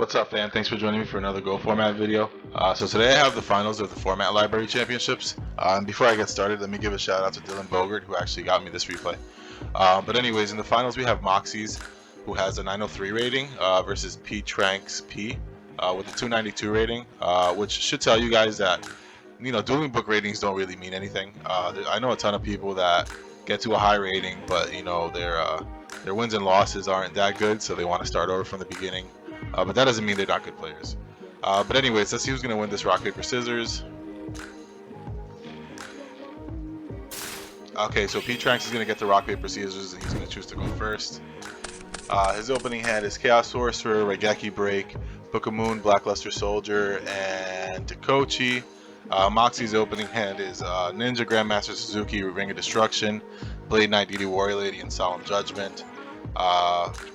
What's up, fam? Thanks for joining me for another Go Format video. So today I have the finals of the Format Library Championships. And before I get started, let me give a shout out to Dylan Bogert, who actually got me this replay. But anyways, in the finals we have Moxie's, who has a 903 rating, versus P-Tranks P, with a 292 rating, which should tell you guys that, dueling book ratings don't really mean anything. I know a ton of people that get to a high rating, but their wins and losses aren't that good, so they want to start over from the beginning. But that doesn't mean they're not good players. But anyways, let's see who's going to win this rock, paper, scissors. Okay, so P-Tranks is going to get the rock, paper, scissors, and he's going to choose to go first. His opening hand is Chaos Sorcerer, Raigeki Break, Book of Moon, Blackluster Soldier, and Takochi. Moxie's opening hand is Ninja, Grandmaster Suzuki, Ring of Destruction, Blade Knight, DD Warrior Lady, and Solemn Judgment.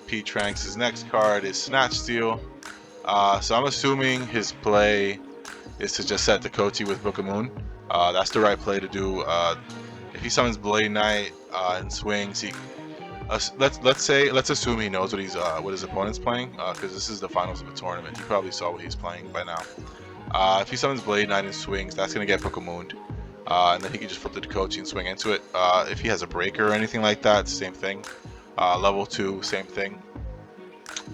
P-Tranks' next card is Snatch Steal. So I'm assuming his play is to just set Takochi with Book of Moon. That's the right play to do. If he summons Blade Knight and swings, let's assume he knows what his opponent's playing, because this is the finals of a tournament. You probably saw what he's playing by now. If he summons Blade Knight and swings, that's gonna get Book of Moon, and then he can just flip the Takochi and swing into it. If he has a breaker or anything like that, it's the same thing. Level 2, same thing.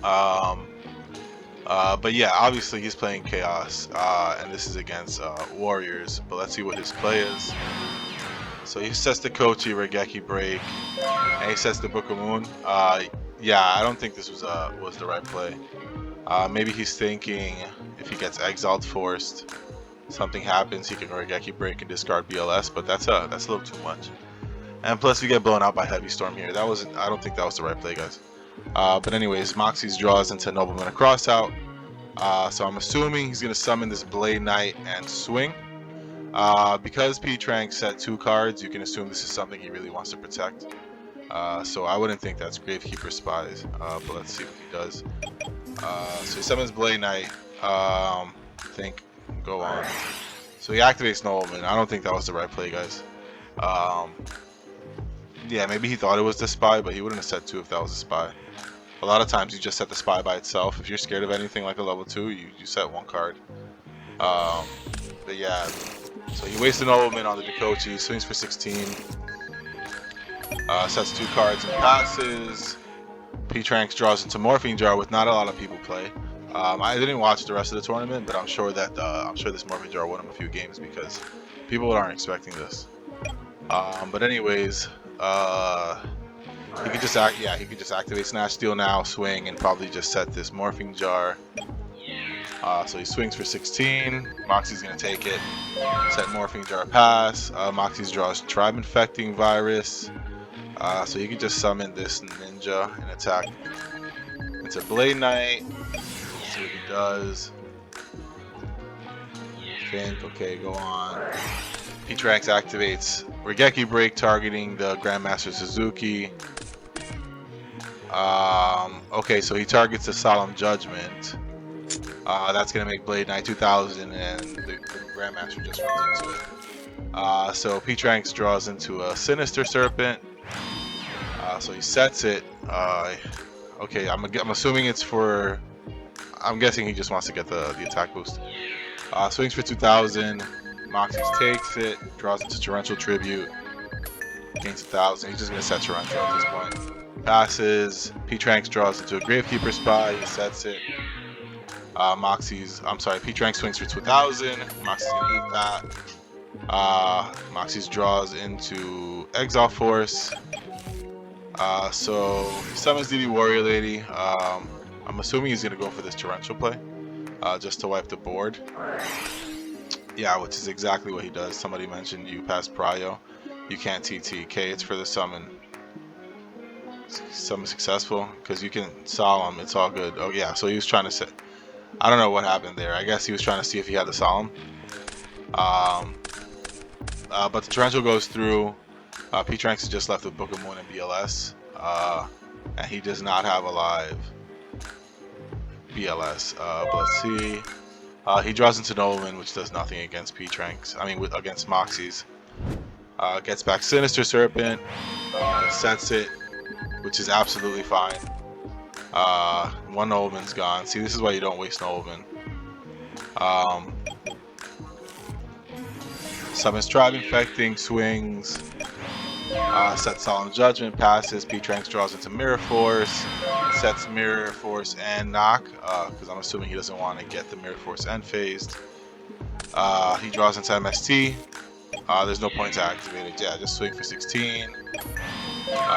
But yeah, obviously he's playing Chaos, and this is against Warriors. But let's see what his play is. So he sets the Takochi, Raigeki Break, and he sets the Book of Moon. Yeah, I don't think this was the right play. Maybe he's thinking if he gets exiled forced, something happens, he can Raigeki Break and discard BLS. But that's a little too much. And plus we get blown out by Heavy Storm here. I don't think that was the right play, guys. But anyways, Moxie's draws into Nobleman a Crossout. So I'm assuming he's going to summon this Blade Knight and swing. Because P-Tranks set 2 cards, you can assume this is something he really wants to protect. So I wouldn't think that's Gravekeeper Spies. But let's see what he does. So he summons Blade Knight. Go on. So he activates Nobleman. I don't think that was the right play, guys. Yeah, maybe he thought it was the spy, but he wouldn't have set 2 if that was a spy. A lot of times you just set the spy by itself. If you're scared of anything like a level 2, you set 1 card. But yeah, so he wastes an Nobleman on the Takochi, swings for 16, sets 2 cards and passes. P-Tranks draws into Morphing Jar, with not a lot of people play. I didn't watch the rest of the tournament, but I'm sure this Morphing Jar won him a few games because people aren't expecting this. But anyways, he could just activate Snatch Steal now, swing, and probably just set this Morphing Jar. So he swings for 16. Moxie's gonna take it. Set Morphing Jar, pass. Moxie's draws Tribe Infecting Virus. So he could just summon this Ninja and attack into Blade Knight. Let's see what he does. Okay, go on. P-Tranks activates Raigeki Break, targeting the Grandmaster Suzuki. Okay, so he targets the Solemn Judgment. That's gonna make Blade Knight 2000, and the Grandmaster just runs into it. So P-Tranks draws into a Sinister Serpent. So he sets it. Okay, I'm assuming it's for. I'm guessing he just wants to get the attack boost. Swings for 2000. Moxie's takes it, draws into Torrential Tribute, gains 1000. He's just gonna set Torrential at this point. Passes. P-Tranks draws into a Gravekeeper Spy. He sets it. P-Tranks swings for 2000. Moxie's gonna eat that. Moxie's draws into Exile Force. So he summons DD Warrior Lady. I'm assuming he's gonna go for this Torrential play, just to wipe the board. Yeah, which is exactly what he does. Somebody mentioned you pass Prio, you can't TTK. It's for the summon. Summon successful because you can Solemn. It's all good. Oh yeah, so he was trying to set. I don't know what happened there. I guess he was trying to see if he had the Solemn. But the Torrential goes through. P-Tranks is just left with Book of Moon and BLS, and he does not have a live BLS. But let's see. He draws into Nolan, which does nothing against P-Tranks. Against Moxie's. Gets back Sinister Serpent, sets it, which is absolutely fine. One Nobleman's gone. See, this is why you don't waste Nobleman. Summons Tribe Infecting, swings, sets Solemn Judgment, passes, P-Tranks draws into Mirror Force, sets Mirror Force and knock, because I'm assuming he doesn't want to get the Mirror Force end phased. He draws into MST. There's no point to activate it. Yeah, just swing for 16.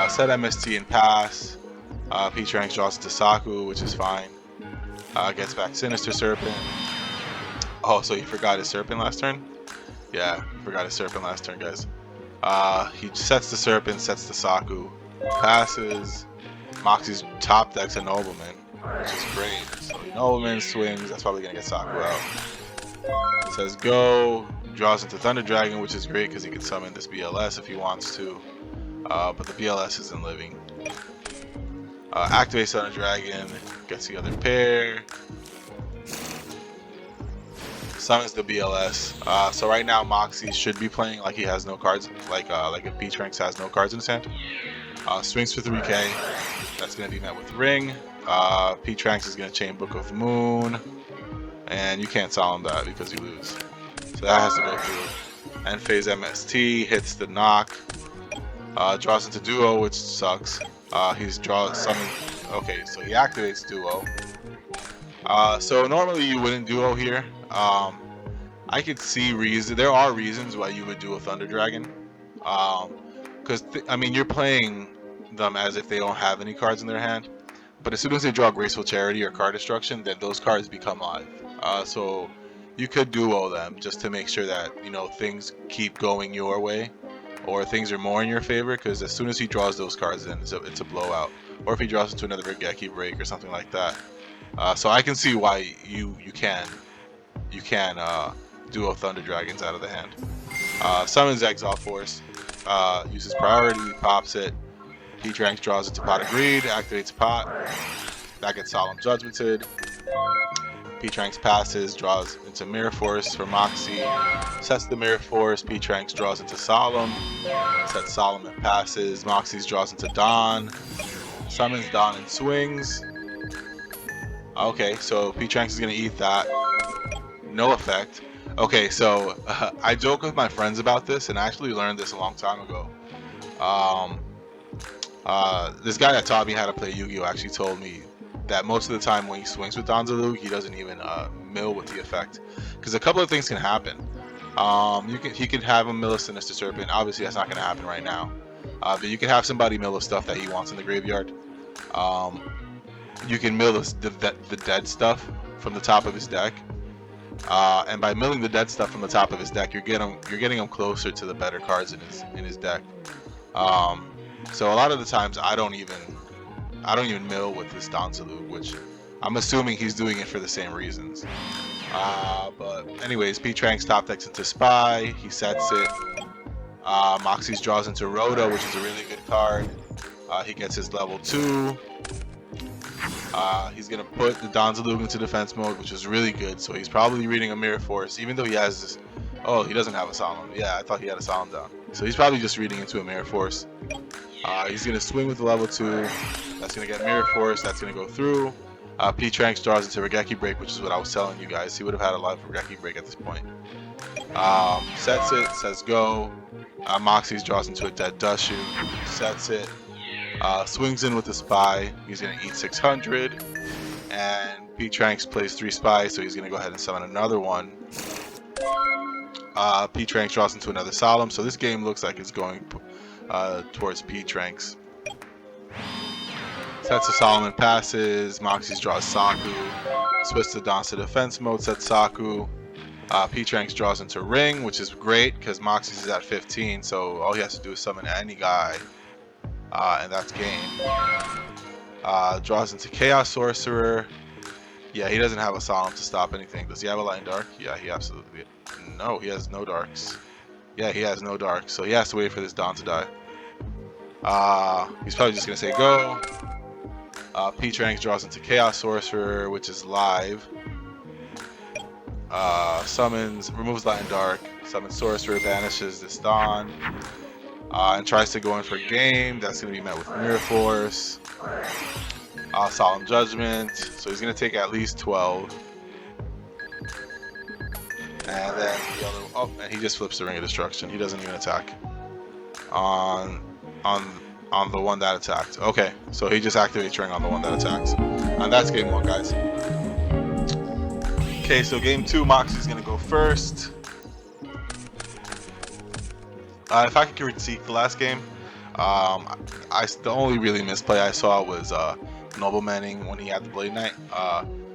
Set MST and pass. P-Tranks draws into Saku, which is fine. Gets back Sinister Serpent. Oh, so he forgot his Serpent last turn? Yeah, forgot his Serpent last turn, guys. He sets the Serpent, sets the Saku, passes. Moxie's top decks a Nobleman, which is great. So Nobleman swings, that's probably gonna get Saku out. Says go, draws into Thunder Dragon, which is great because he can summon this BLS if he wants to. But the BLS isn't living. Activates Thunder Dragon, gets the other pair. Summons the BLS. So right now Moxie should be playing like he has no cards, like if P-Tranks has no cards in his hand. Swings for 3k. That's gonna be met with Ring. P-Tranks is gonna chain Book of Moon, and you can't solemn that because you lose. So that has to go through. End phase MST hits the knock. Draws into Duo, which sucks. He's summon. Okay, so he activates Duo. So normally you wouldn't Duo here. I could see there are reasons why you would do a Thunder Dragon. Because I mean, you're playing them as if they don't have any cards in their hand. But as soon as they draw Graceful Charity or Card Destruction, then those cards become live. So you could Duo them just to make sure that, you know, things keep going your way, or things are more in your favor. Because as soon as he draws those cards, then it's a blowout. Or if he draws into another Regeki break or something like that. So I can see why you can Duo Thunder Dragons out of the hand. Summons Exile Force. Uses priority, pops it. P-Tranks draws into Pot of Greed, activates Pot. That gets Solemn Judgmented. P-Tranks passes, draws into Mirror Force for Moxie. Sets the Mirror Force, P-Tranks draws into Solemn. Sets Solemn and passes. Moxie's draws into Dawn. Summons Dawn and swings. Okay, so P-Tranks is going to eat that. No effect. Okay, so I joke with my friends about this, and I actually learned this a long time ago. This guy that taught me how to play Yu-Gi-Oh! Actually told me that most of the time when he swings with Danzalu, he doesn't even mill with the effect. Because a couple of things can happen. He could have him mill a Sinister Serpent. Obviously, that's not going to happen right now. But you can have somebody mill the stuff that he wants in the graveyard. You can mill the dead stuff from the top of his deck. And by milling the dead stuff from the top of his deck, you're getting him closer to the better cards in his deck. So a lot of the times I don't even mill with this Danzalu, which I'm assuming he's doing it for the same reasons. But anyways, P-Tranks top decks into Spy. He sets it. Moxie's draws into Rhoda, which is a really good card. He gets his level 2. He's gonna put the Danzalu into defense mode, which is really good. So he's probably reading a Mirror Force, even though he has this. Oh, he doesn't have a Solemn. Yeah, I thought he had a Solemn down. So he's probably just reading into a Mirror Force. He's gonna swing with the level 2. That's gonna get Mirror Force. That's gonna go through. P-Tranks draws into Regeki Break, which is what I was telling you guys. He would have had a live Regeki Break at this point. Sets it. Says go. Moxie's draws into a Dead Dust Shoot. Sets it. Swings in with the Spy. He's gonna eat 600. And P-Tranks plays 3 Spies, so he's gonna go ahead and summon another one. P-Tranks draws into another Solemn, so this game looks like it's going towards P-Tranks. Sets a Solemn and passes. Moxie's draws Saku. Switches to Dance to defense mode, sets Saku. P-Tranks draws into Ring, which is great because Moxie's is at 15, so all he has to do is summon any guy, and that's game. Draws into Chaos Sorcerer. Yeah, he doesn't have a Solemn to stop anything. Does he have a Light and Dark? Yeah, he absolutely. No, he has no Darks. Yeah, he has no Darks, so he has to wait for this Dawn to die. He's probably just gonna say go. P-Tranks draws into Chaos Sorcerer, which is live. Summons, removes Light and Dark. Summons Sorcerer, banishes this Dawn. And tries to go in for game. That's gonna be met with Mirror Force. Solemn Judgment, so he's gonna take at least 12. And then the other, oh, and he just flips the Ring of Destruction. He doesn't even attack on the one that attacked. Okay, so he just activates Ring on the one that attacks. And that's game 1, guys. Okay, so game 2, Moxie's gonna go first. If I could critique the last game, the only really misplay I saw was Noblemanning when he had the Blade Knight.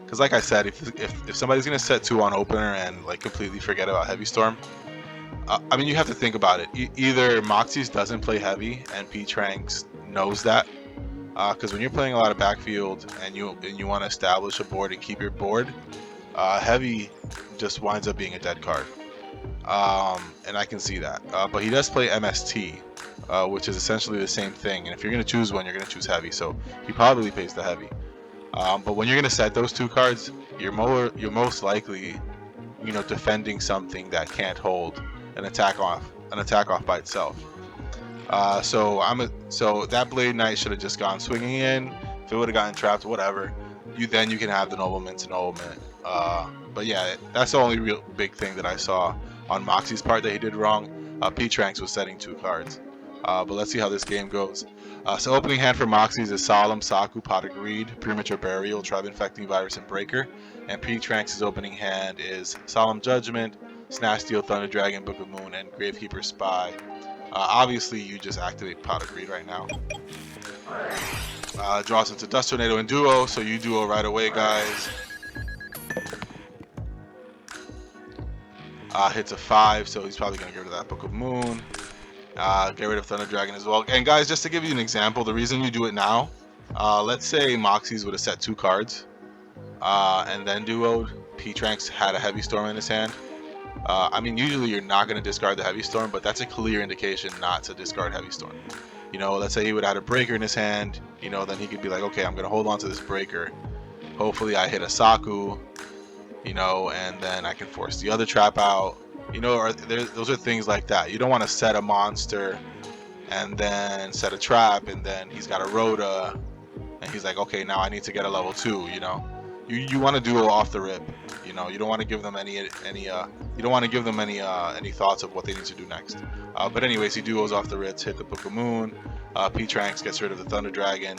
Because like I said, if somebody's gonna set 2 on opener and like completely forget about Heavy Storm, I mean, you have to think about it. Either Moxie's doesn't play heavy and P-Tranks knows that, because when you're playing a lot of backfield and you want to establish a board and keep your board, heavy just winds up being a dead card. And I can see that. But he does play MST, which is essentially the same thing. And if you're going to choose one, you're going to choose heavy. So he probably plays the heavy. But when you're going to set those 2 cards, you're most likely, defending something that can't hold an attack off by itself. So that Blade Knight should have just gone swinging in. If it would have gotten trapped, whatever. You can have the Nobleman to Nobleman. But yeah, that's the only real big thing that I saw on Moxie's part that he did wrong. P-Tranks was setting 2 cards. But let's see how this game goes. So opening hand for Moxie's is Solemn, Saku, Pot of Greed, Premature Burial, Tribe Infecting Virus, and Breaker. And P-Tranks' opening hand is Solemn Judgment, Snatch Steel, Thunder Dragon, Book of Moon, and Gravekeeper Spy. Obviously, you just activate Pot of Greed right now. Draws into Dust Tornado and Duo, so you duo right away, guys. Hits a 5, so he's probably going to get rid of that Book of Moon. Get rid of Thunder Dragon as well. And guys, just to give you an example, the reason you do it now, let's say Moxie's would have set 2 cards, and then duoed. P-Tranks had a Heavy Storm in his hand. I mean, usually you're not going to discard the Heavy Storm, but that's a clear indication not to discard Heavy Storm. Let's say he would have had a Breaker in his hand, then he could be like, okay, I'm going to hold on to this Breaker. Hopefully I hit a Saku, and then I can force the other trap out. Those are things like that. You don't want to set a monster and then set a trap, and then he's got a Rhoda, and he's like, okay, now I need to get a level 2. You want to duo off the rip. You don't want to give them any thoughts of what they need to do next. But anyways, he duos off the rip, hit the Book of Moon. P-Tranks gets rid of the Thunder Dragon.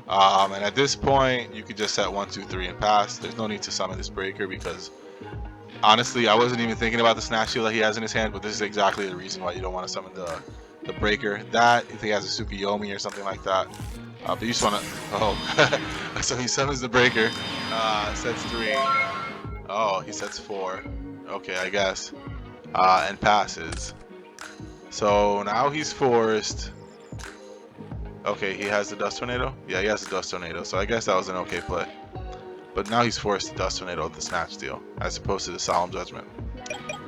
And at this point, you could just set 1, 2, 3 and pass. There's no need to summon this Breaker because, honestly, I wasn't even thinking about the Snatch Shield that he has in his hand, but this is exactly the reason why you don't want to summon the Breaker. That, if he has a Tsukuyomi or something like that. But you just want to... Oh. So he summons the Breaker. Sets 3. Oh, he sets 4. Okay, I guess. And passes. So now he's forced... Okay, he has the Dust Tornado? Yeah, he has the Dust Tornado, so I guess that was an okay play. But now he's forced to Dust Tornado with the Snatch Steal, as opposed to the Solemn Judgment.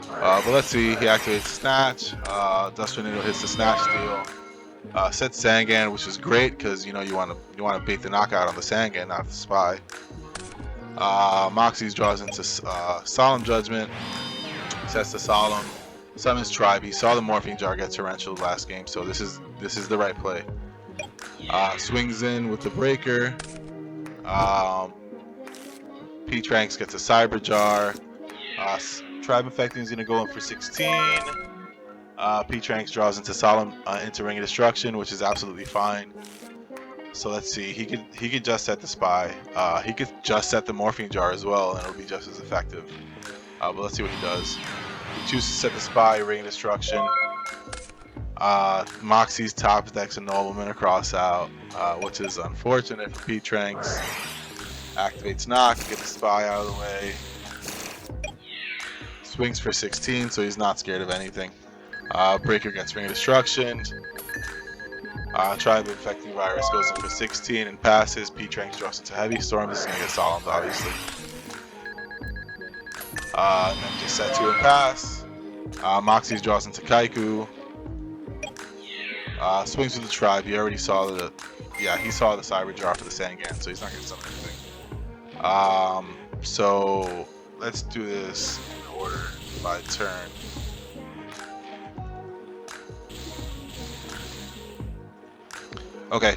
But let's see, he activates Snatch, Dust Tornado hits the Snatch Steal, sets Sangan, which is great, because you want to bait the knockout on the Sangan, not the Spy. Moxie's draws into Solemn Judgment, sets the Solemn, summons Tribe. He saw the Morphine Jar get Torrential last game, so this is the right play. Swings in with the Breaker. P-Tranks gets a Cyber Jar. Tribe Infecting is going to go in for 16. P-Tranks draws into Solemn into Ring of Destruction, which is absolutely fine. So let's see. He could just set the Spy. He could just set the Morphine Jar as well, and it'll be just as effective. But let's see what he does. He chooses to set the Spy, Ring of Destruction. Moxie's top decks a Nobleman across out, which is unfortunate for P-Tranks. Activates Knock, get the Spy out of the way. Swings for 16, so he's not scared of anything. Breaker gets Ring of Destruction. Tribe Infecting Virus goes in for 16 and passes. P-Tranks draws into Heavy Storm. This is going to get Solemn, obviously. And then just set 2 and pass. Moxie's draws into Kaiku. Swings with the Tribe. He already saw he saw the Cyber Jar for the Sangan, so he's not going to summon anything. So let's do this in order by turn. Okay,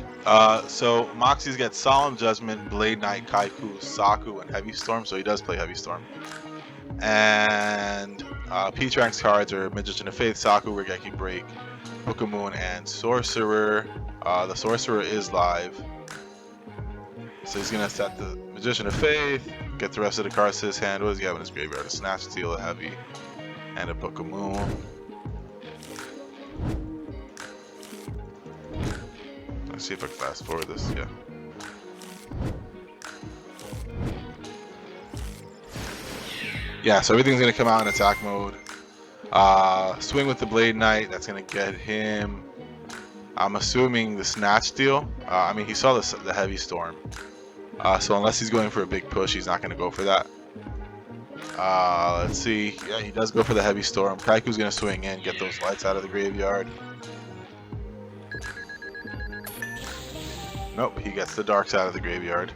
so Moxie's got Solemn Judgment, Blade Knight, Kaiku, Saku, and Heavy Storm, so he does play Heavy Storm. And P-Trank's cards are Magician of Faith, Saku, Regeki Break, Book of Moon, and Sorcerer. The Sorcerer is live. So he's going to set the Magician of Faith, get the rest of the cards to his hand. What does he have in his graveyard? A Snatch, Steel, a Heavy, and a Book of Moon. Let's see if I can fast forward this. Yeah. Yeah, so everything's going to come out in attack mode. Swing with the Blade Knight. That's going to get him, I'm assuming, the Snatch Steel. I mean, he saw the Heavy Storm. So unless he's going for a big push, he's not going to go for that. Let's see. Yeah, he does go for the Heavy Storm. Kaiku's going to swing in, get those lights out of the graveyard. Nope, he gets the darks out of the graveyard.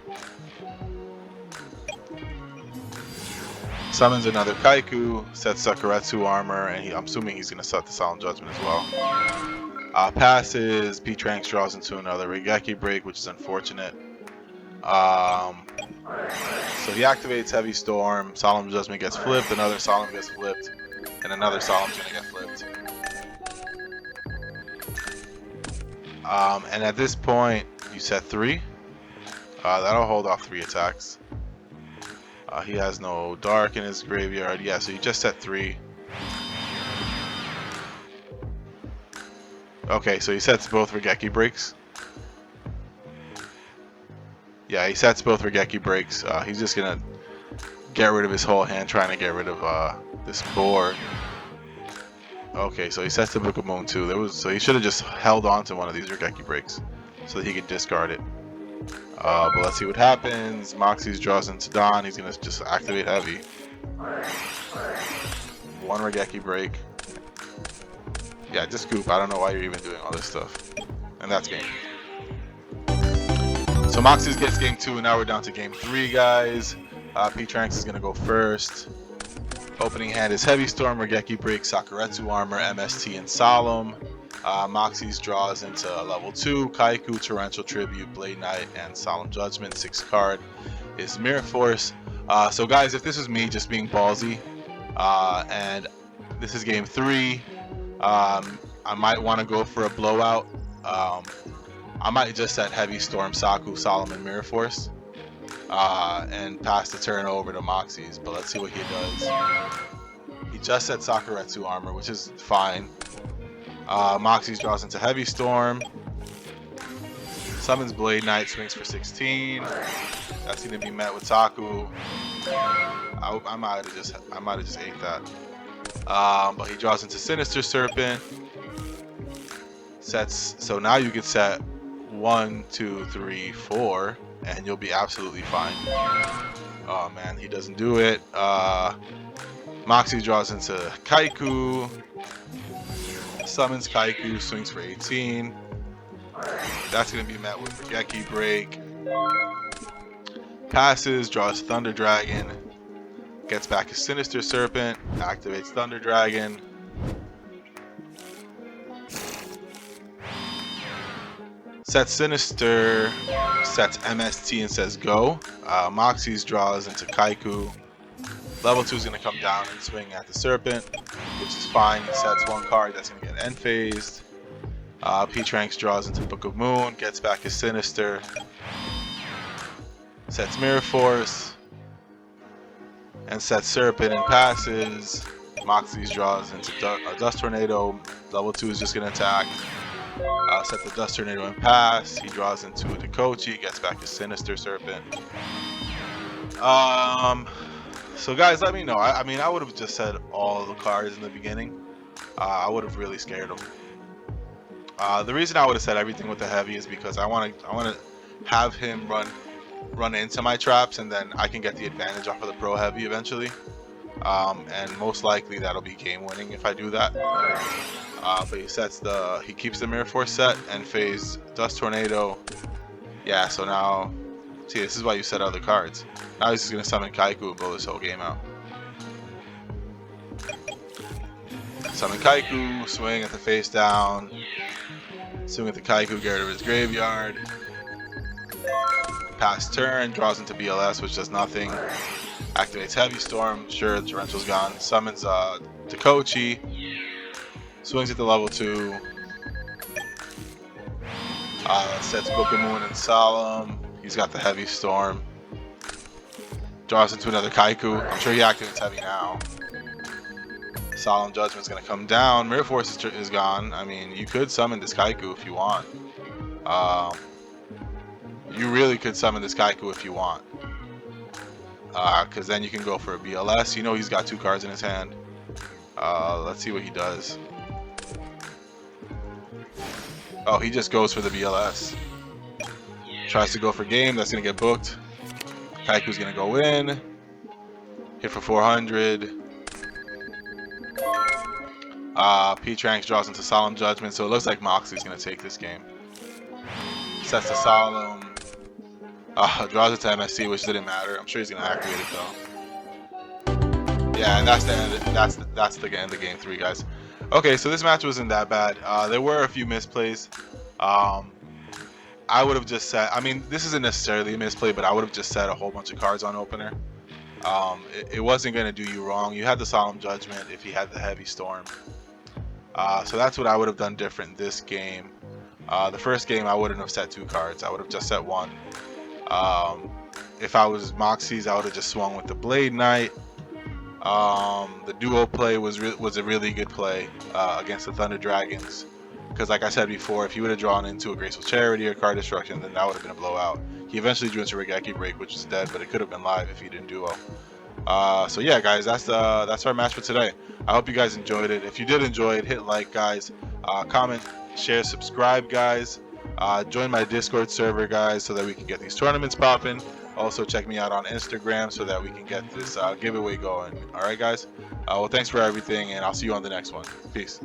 Summons another Kaiku, sets Sakuretsu armor, and I'm assuming he's going to set the Solemn Judgment as well. Passes, P-Tranks draws into another Regeki Break, which is unfortunate. So he activates Heavy Storm, Solemn Judgment gets flipped, another Solemn gets flipped, and another Solemn's going to get flipped. And at this point, you set 3. That'll hold off 3 attacks. He has no dark in his graveyard. Yeah, so you just set 3. Okay, so he sets both Regeki Breaks. Yeah, he sets both Regeki Breaks. He's just gonna get rid of his whole hand, trying to get rid of this board. Okay, so he sets the Book of Moon too. So he should have just held on to one of these Regeki Breaks so that he could discard it. But let's see what happens. Moxie's draws into Dawn. He's gonna just activate Heavy. 1 Regeki Break. Yeah, just Goop. I don't know why you're even doing all this stuff. And that's game. So Moxie's gets game 2, and now we're down to game 3, guys. P-Tranks is gonna go first. Opening hand is Heavy Storm, Regeki Break, Sakuretsu Armor, MST, and Solemn. Moxie's draws into level 2, Kaiku, Torrential Tribute, Blade Knight, and Solemn Judgment. 6th card is Mirror Force. So guys, if this is me just being ballsy, and this is game 3, I might want to go for a blowout. I might just set Heavy Storm, Saku, Solemn, and Mirror Force. And pass the turn over to Moxie's, but let's see what he does. He just set Sakuretsu Armor, which is fine. Moxie's draws into Heavy Storm. Summons Blade Knight, swings for 16. That's going to be met with Saku. I might have just ate that. But he draws into Sinister Serpent. So now you can set 1, 2, 3, 4. And you'll be absolutely fine. Oh man, he doesn't do it. Moxie draws into Kaiku. Summons Kaiku, swings for 18. That's going to be met with Regeki Break. Passes, draws Thunder Dragon. Gets back his Sinister Serpent. Activates Thunder Dragon. Sets Sinister, sets MST and says go. Moxie's draws into Kaiku. Level 2 is going to come down and swing at the Serpent, which is fine. He sets 1 card that's going to get end phased. P-Tranks draws into Book of Moon, gets back his Sinister. Sets Mirror Force. And sets Serpent and passes. Moxie's draws into Dust Tornado. Level 2 is just going to attack. Set the Dust Tornado and pass. He draws into a Dekochi, gets back his Sinister Serpent. So guys, let me know. I mean, I would have just said all the cards in the beginning. I would have really scared him. The reason I would have said everything with the Heavy is because I want to have him run into my traps, and then I can get the advantage off of the Pro Heavy eventually. And most likely that'll be game winning if I do that. But he keeps the Mirror Force set and phase Dust Tornado. Yeah, so now, see, this is why you set other cards. Now he's just gonna summon Kaiku and blow this whole game out. Summon Kaiku, swing at the face down. Swing at the Kaiku, get rid of his graveyard. Pass turn, draws into BLS, which does nothing. Activates Heavy Storm, sure, the torrential's gone. Summons Takochi. Swings at the level 2. Sets Book-a-Moon and Solemn. He's got the Heavy Storm. Draws into another Kaiku. I'm sure he activates Heavy now. Solemn Judgment's gonna come down. Mirror Force is gone. I mean, you could summon this Kaiku if you want. You really could summon this Kaiku if you want. Because then you can go for a BLS. You know he's got 2 cards in his hand. Let's see what he does. Oh, he just goes for the BLS. Tries to go for game. That's going to get booked. Kaiku's going to go in. Hit for 400. P-Tranks draws into Solemn Judgment. So it looks like Moxley's going to take this game. Sets to Solemn. Draws it to MSC, which didn't matter. I'm sure he's going to activate it though. Yeah, and that's the end of game 3, guys. Okay, so this match wasn't that bad. There were a few misplays. I would have just set, I mean, this isn't necessarily a misplay, but I would have just set a whole bunch of cards on opener. It wasn't going to do you wrong. You had the Solemn Judgment if he had the Heavy Storm. So that's what I would have done different this game. The first game, I wouldn't have set 2 cards. I would have just set 1. If I was Moxie's, I would have just swung with the Blade Knight. The duo play was a really good play against the Thunder Dragons, because like I said before, if he would have drawn into a Graceful Charity or Card Destruction, then that would have been a blowout. He eventually drew into Regeki Break, which is dead, but it could have been live if he didn't duo. So yeah, guys, that's our match for today. I hope you guys enjoyed it. If you did enjoy it, hit like, guys. Comment, share, subscribe, guys. Join my Discord server, guys, so that we can get these tournaments popping. Also, check me out on Instagram so that we can get this giveaway going. All right, guys? Well, thanks for everything, and I'll see you on the next one. Peace.